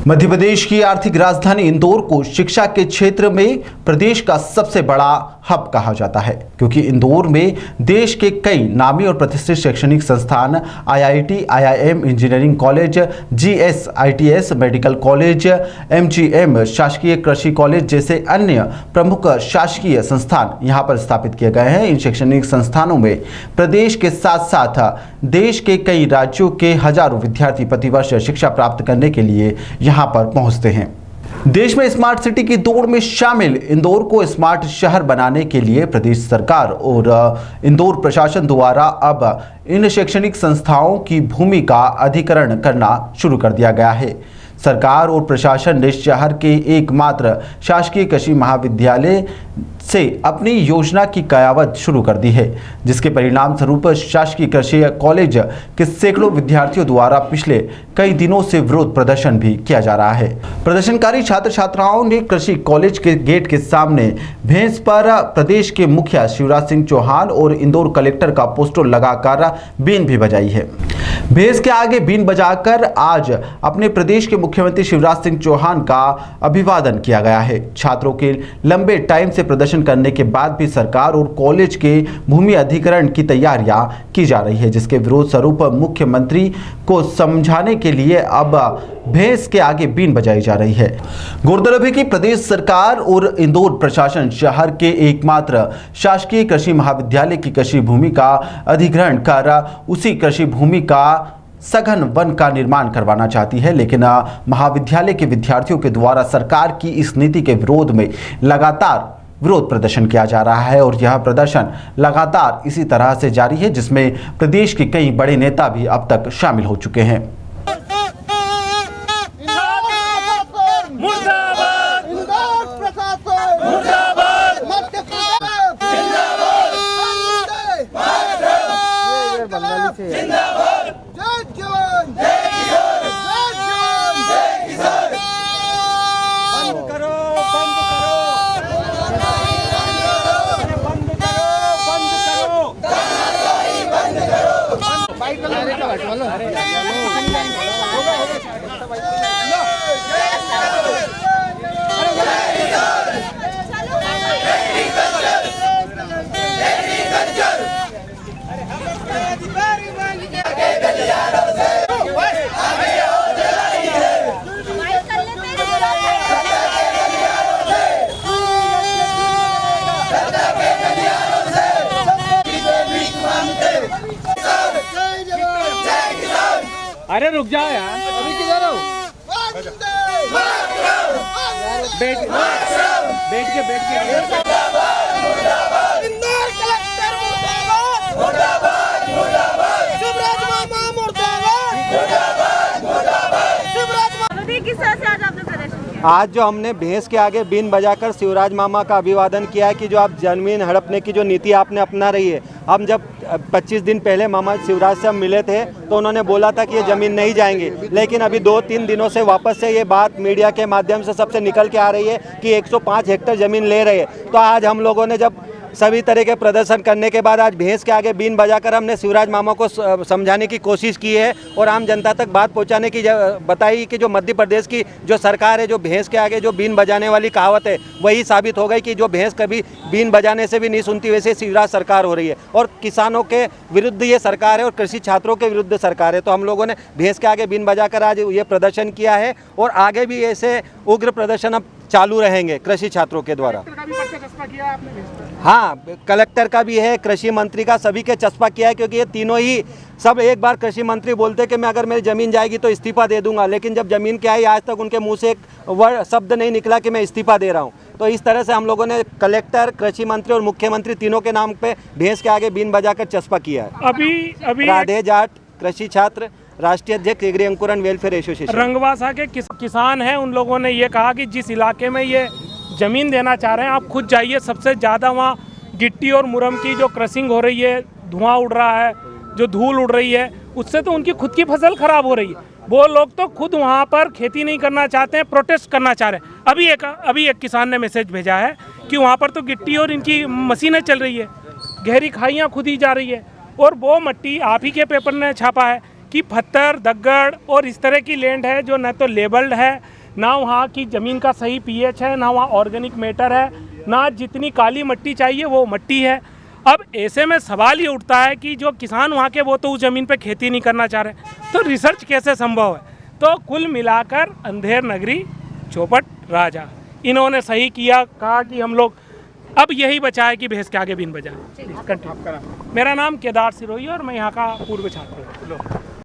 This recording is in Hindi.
मध्य प्रदेश की आर्थिक राजधानी इंदौर को शिक्षा के क्षेत्र में प्रदेश का सबसे बड़ा हब कहा जाता है, क्योंकि इंदौर में देश के कई नामी और प्रतिष्ठित शैक्षणिक संस्थान IIT, IIM, engineering college, GS, ITS, medical college, MGM, शासकीय कृषि कॉलेज जैसे अन्य प्रमुख शासकीय संस्थान यहाँ पर स्थापित किए गए हैं। इन शैक्षणिक संस्थानों में प्रदेश के साथ साथ देश के कई राज्यों के हजारों विद्यार्थी प्रतिवर्ष शिक्षा प्राप्त करने के लिए यहाँ पर पहुँचते हैं। देश में स्मार्ट सिटी की दौड़ में शामिल इंदौर को स्मार्ट शहर बनाने के लिए प्रदेश सरकार और इंदौर प्रशासन द्वारा अब इन शैक्षणिक संस्थाओं की भूमि का अधिग्रहण करना शुरू कर दिया गया है। सरकार और प्रशासन ने शहर के एकमात्र शासकीय कृषि महाविद्यालय से अपनी योजना की कयावत शुरू कर दी है, जिसके परिणाम स्वरूप शासकीय कृषि कॉलेज के सैकड़ों विद्यार्थियों द्वारा पिछले कई दिनों से विरोध प्रदर्शन भी किया जा रहा है। प्रदर्शनकारी छात्र छात्राओं ने कृषि कॉलेज के गेट के सामने भैंस पर प्रदेश के मुखिया शिवराज सिंह चौहान और इंदौर कलेक्टर का पोस्टर लगाकर बीन भी बजाई है। भैंस के आगे बीन बजाकर आज अपने प्रदेश के मुख्यमंत्री शिवराज सिंह चौहान का अभिवादन किया गया है। छात्रों के लंबे टाइम से प्रदर्शन करने के बाद भी सरकार और कॉलेज के भूमि अधिग्रहण की तैयारियां की जा रही है, जिसके विरोध स्वरूप मुख्यमंत्री को समझाने के लिए अब भैंस के आगे बीन बजाई जा रही है। गौरतलब है कि प्रदेश सरकार और इंदौर प्रशासन शहर के एकमात्र शासकीय कृषि महाविद्यालय की कृषि भूमि का अधिग्रहण कर उसी कृषि भूमि का सघन वन का निर्माण करवाना चाहती है, लेकिन महाविद्यालय के विद्यार्थियों के द्वारा सरकार की इस नीति के विरोध में लगातार विरोध प्रदर्शन किया जा रहा है और यह प्रदर्शन लगातार इसी तरह से जारी है, जिसमें प्रदेश के कई बड़े नेता भी अब तक शामिल हो चुके हैं। अरे रुक जाओ यार, अभी किधर हो? बैठ के इंदौर कलेक्टर मुर्दाबाद, मुर्दाबाद, मुर्दाबाद, शिवराज मामा मुर्दाबाद, मुर्दाबाद, मुर्दाबाद, शिवराज मामा। किस तरह से आज आपने प्रदर्शन किया? आज जो हमने भैंस के आगे बीन बजाकर शिवराज मामा का अभिवादन किया है कि जो आप जमीन हड़पने की जो नीति आपने अपना रही है। हम जब 25 दिन पहले मामा शिवराज से हम मिले थे तो उन्होंने बोला था कि ये ज़मीन नहीं जाएंगे, लेकिन अभी 2-3 दिनों से वापस से ये बात मीडिया के माध्यम से सबसे निकल के आ रही है कि 105 हेक्टेयर ज़मीन ले रहे हैं। तो आज हम लोगों ने जब सभी तरह के प्रदर्शन करने के बाद आज भैंस के आगे बीन बजाकर हमने शिवराज मामा को समझाने की कोशिश की है और आम जनता तक बात पहुंचाने की बताई कि जो मध्य प्रदेश की जो सरकार है, जो भैंस के आगे जो बीन बजाने वाली कहावत है वही साबित हो गई कि जो भैंस कभी बीन बजाने से भी नहीं सुनती, वैसे शिवराज सरकार हो रही है और किसानों के विरुद्ध ये सरकार है और कृषि छात्रों के विरुद्ध सरकार है। तो हम लोगों ने भैंस के आगे बीन बजाकर आज ये प्रदर्शन किया है और आगे भी ऐसे उग्र प्रदर्शन अब चालू रहेंगे कृषि छात्रों के द्वारा। हाँ, कलेक्टर का भी है, कृषि मंत्री का, सभी के चस्पा किया है, क्योंकि ये तीनों ही सब एक बार कृषि मंत्री बोलते हैं कि मैं अगर मेरी ज़मीन जाएगी तो इस्तीफा दे दूंगा, लेकिन जब ज़मीन के आई आज तक उनके मुंह से एक शब्द नहीं निकला कि मैं इस्तीफा दे रहा हूँ। तो इस तरह से हम लोगों ने कलेक्टर, कृषि मंत्री और मुख्यमंत्री तीनों के नाम पे भैंस के आगे बीन बजाकर चस्पा किया है। अभी राधे जाट कृषि छात्र राष्ट्रीय अध्यक्ष एग्री अंकुरन वेलफेयर एसोसिएशन रंगवासा के किसान हैं, उन लोगों ने ये कहा कि जिस इलाके में ये ज़मीन देना चाह रहे हैं आप खुद जाइए, सबसे ज़्यादा वहाँ गिट्टी और मुरम की जो क्रशिंग हो रही है, धुआं उड़ रहा है, जो धूल उड़ रही है, उससे तो उनकी खुद की फसल खराब हो रही है। वो लोग तो खुद वहाँ पर खेती नहीं करना चाहते हैं, प्रोटेस्ट करना चाह रहे हैं। अभी एक किसान ने मैसेज भेजा है कि वहाँ पर तो गिट्टी और इनकी मशीनें चल रही है, गहरी खाइयाँ खुदी जा रही है और वो मट्टी आप ही के पेपर ने छापा है कि पत्थर, दग्गड़ और इस तरह की लैंड है जो न तो लेबल्ड है, ना वहाँ की ज़मीन का सही पीएच है, ना वहाँ ऑर्गेनिक मैटर है, ना जितनी काली मिट्टी चाहिए वो मिट्टी है। अब ऐसे में सवाल ये उठता है कि जो किसान वहाँ के वो तो उस ज़मीन पे खेती नहीं करना चाह रहे, तो रिसर्च कैसे संभव है। तो कुल मिलाकर अंधेर नगरी चौपट राजा, इन्होंने सही किया, कहा कि हम लोग अब यही बचा है कि भैंस के आगे बीन बजाए। मेरा नाम केदार सिरोही और मैं यहाँ का पूर्व छात्र हूँ।